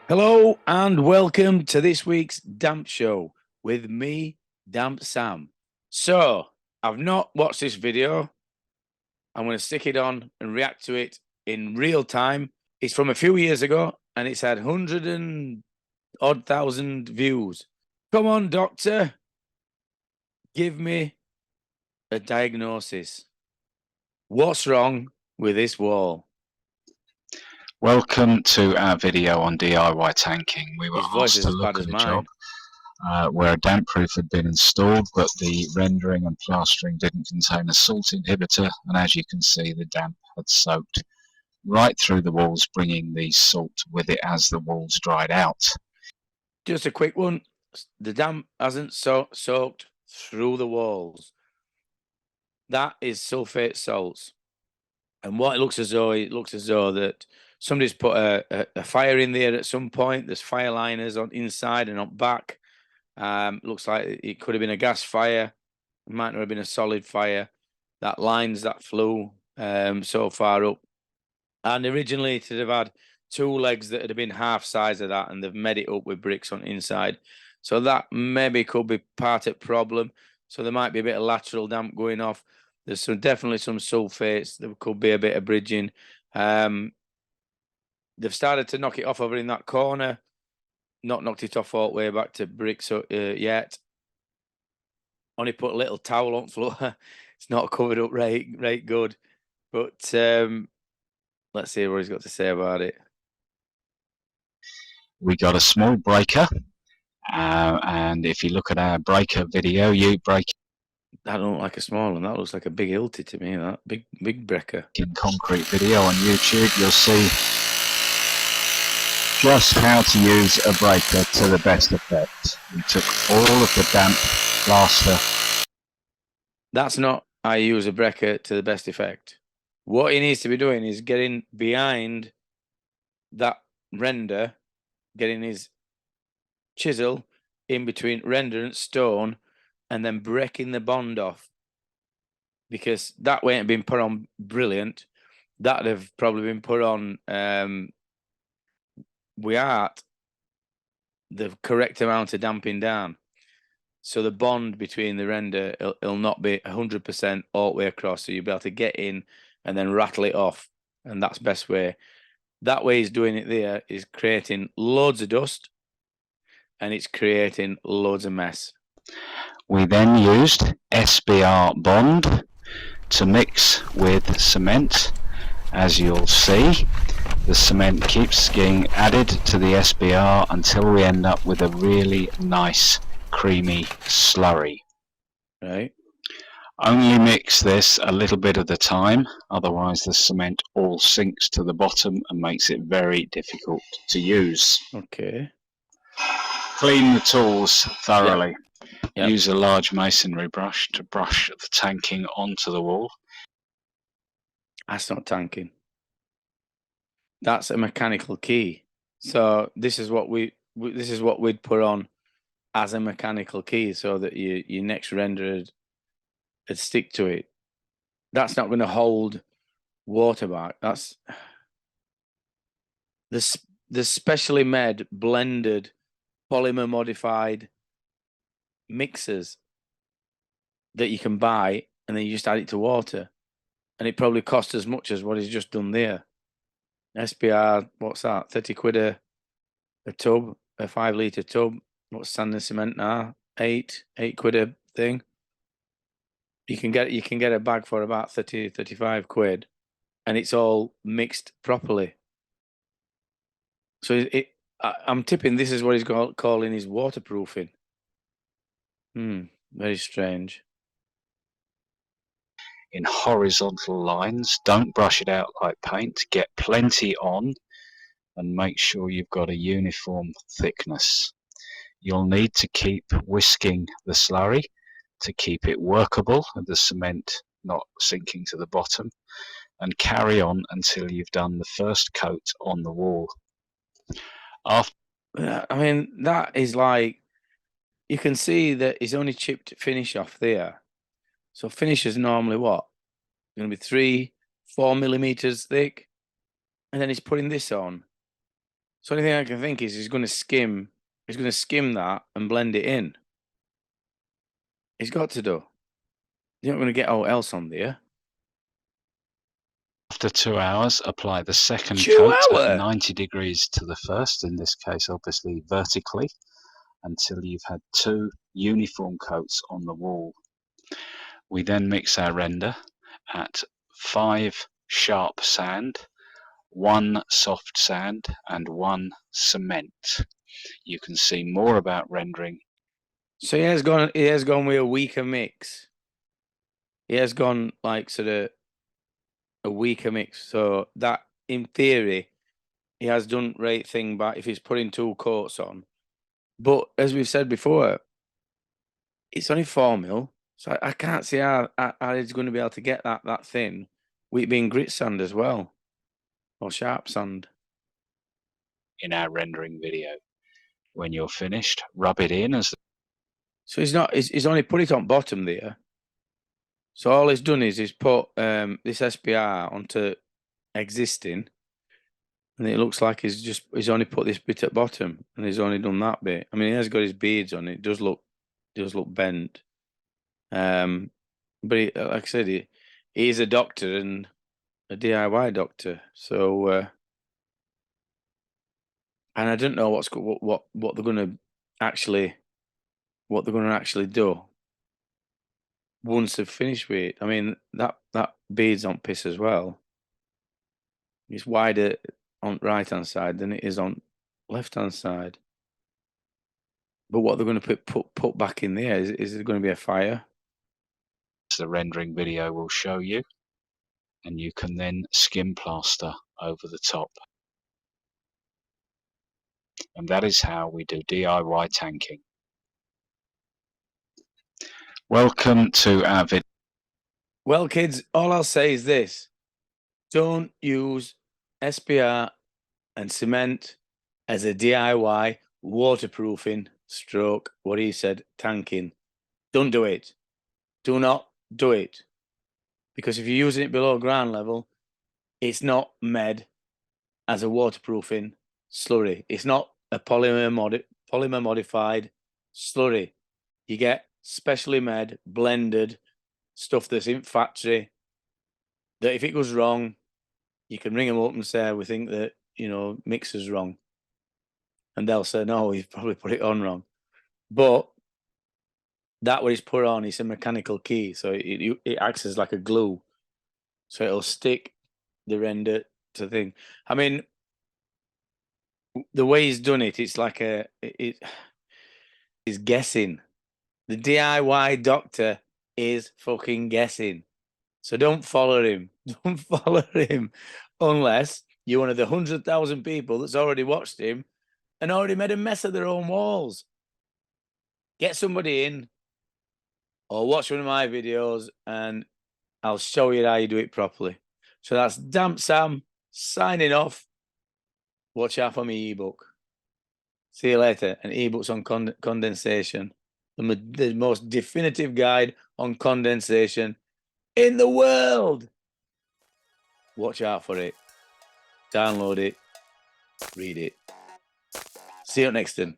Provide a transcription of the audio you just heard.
Hello and welcome to this week's Damp Show with me, Damp Sam. So, I've not watched this video. I'm going to stick it on and react to it in real time. It's from a few years ago and it's had 100 and odd thousand views. Come on, doctor. Give me a diagnosis. What's wrong with this wall? Welcome to our video on DIY tanking. We were His voice asked is to as look bad at as a mine. job where a damp proof had been installed, but the rendering and plastering didn't contain a salt inhibitor, and as you can see, the damp had soaked right through the walls, bringing the salt with it as the walls dried out. Just a quick one. The damp hasn't soaked through the walls. That is sulfate salts. And what it looks as though that somebody's put a fire in there at some point. There's fire liners on inside and on back. Looks like it could have been a gas fire. It might not have been a solid fire. That lines that flue so far up. And originally it would have had two legs that had been half size of that, and they've made it up with bricks on inside. So that maybe could be part of the problem. So there might be a bit of lateral damp going off. There's definitely some sulfates. There could be a bit of bridging. They've started to knock it off over in that corner. Not knocked it off all the way back to bricks yet. Only put a little towel on the floor. It's not covered up right good. But let's see what he's got to say about it. We got a small breaker, and if you look at our breaker video, That don't look like a small one. That looks like a big Hilti to me. That big breaker. in concrete video on YouTube, you'll see just how to use a breaker to the best effect. We took all of the damp plaster. That's not how you use a breaker to the best effect. What he needs to be doing is getting behind that render, getting his chisel in between render and stone, and then breaking the bond off. Because that way it been put on brilliant. That'd have probably been put on without the correct amount of damping down. So the bond between the render it'll not be 100% all the way across. So you'll be able to get in and then rattle it off. And that's best way. That way he's doing it there is creating loads of dust and it's creating loads of mess. We then used SBR Bond to mix with cement. As you'll see, the cement keeps getting added to the SBR until we end up with a really nice creamy slurry. Right. Only mix this a little bit at a time, otherwise the cement all sinks to the bottom and makes it very difficult to use. Okay. Clean the tools thoroughly. Yep. Use a large masonry brush to brush the tanking onto the wall. That's not tanking. That's a mechanical key. So this is what we'd put on as a mechanical key, so that your next render would stick to it. That's not going to hold water back. That's the specially made blended polymer modified mixers that you can buy, and then you just add it to water, and it probably costs as much as what he's just done there. SBR, what's that? 30 quid a tub, a 5 litre tub. What's sand and cement now? 8 quid a thing. You can get a bag for about 35 quid, and it's all mixed properly. So I'm tipping this is what he's calling his waterproofing. Very strange. In horizontal lines, don't brush it out like paint. Get plenty on and make sure you've got a uniform thickness. You'll need to keep whisking the slurry to keep it workable and the cement not sinking to the bottom, and carry on until you've done the first coat on the wall. I mean, that is like, you can see that he's only chipped finish off there. So finish is normally what? Going to be 3-4 millimeters thick. And then he's putting this on. So the only thing I can think is he's going to skim that and blend it in. He's got to do. You're not going to get all else on there. After 2 hours, apply the second 2 coat at hours? 90 degrees to the first, in this case obviously vertically, until you've had 2 uniform coats on the wall. We then mix our render at 5 sharp sand, 1 soft sand and 1 cement. You can see more about rendering. So he has gone with a weaker mix. He has gone like sort of a weaker mix. So that in theory he has done right thing by if he's putting 2 coats on. But as we've said before, it's only 4 mil. So I can't see how he's going to be able to get that thin with it being grit sand as well. Or sharp sand. In our rendering video. When you're finished, rub it in as. So he's only put it on bottom there. So all he's done is he's put this SPR onto existing, and it looks like he's only put this bit at bottom, and he's only done that bit. I mean, he has got his beads on it. It does look bent. But like I said, he is a doctor and a DIY doctor. So, and I don't know what they're going to actually do once they've finished with it. I mean, that bead's on piss as well. It's wider on right hand side than it is on left hand side. But what they're going to put back in there is there going to be a fire? The rendering video will show you, and you can then skim plaster over the top. And that is how we do DIY tanking. Welcome to our video. Well, kids, all I'll say is this: don't use SPR and cement as a DIY waterproofing stroke, what he said, tanking. Don't do it. Do not do it. Because if you're using it below ground level, it's not made as a waterproofing slurry. It's not a polymer modified slurry. You get specially made, blended stuff that's in factory that if it goes wrong, you can ring them up and say, we think that, mixer's wrong. And they'll say, no, you've probably put it on wrong. But that what it's put on is a mechanical key. So it acts as like a glue. So it'll stick the render to the thing. I mean, the way he's done it, it's like he's guessing. The DIY doctor is fucking guessing. So don't follow him. Don't follow him unless you're one of the 100,000 people that's already watched him and already made a mess of their own walls. Get somebody in or watch one of my videos and I'll show you how you do it properly. So that's Damp Sam signing off. Watch out for my ebook. See you later. And ebooks on condensation. The most definitive guide on condensation in the world. Watch out for it. Download it. Read it. See you next time.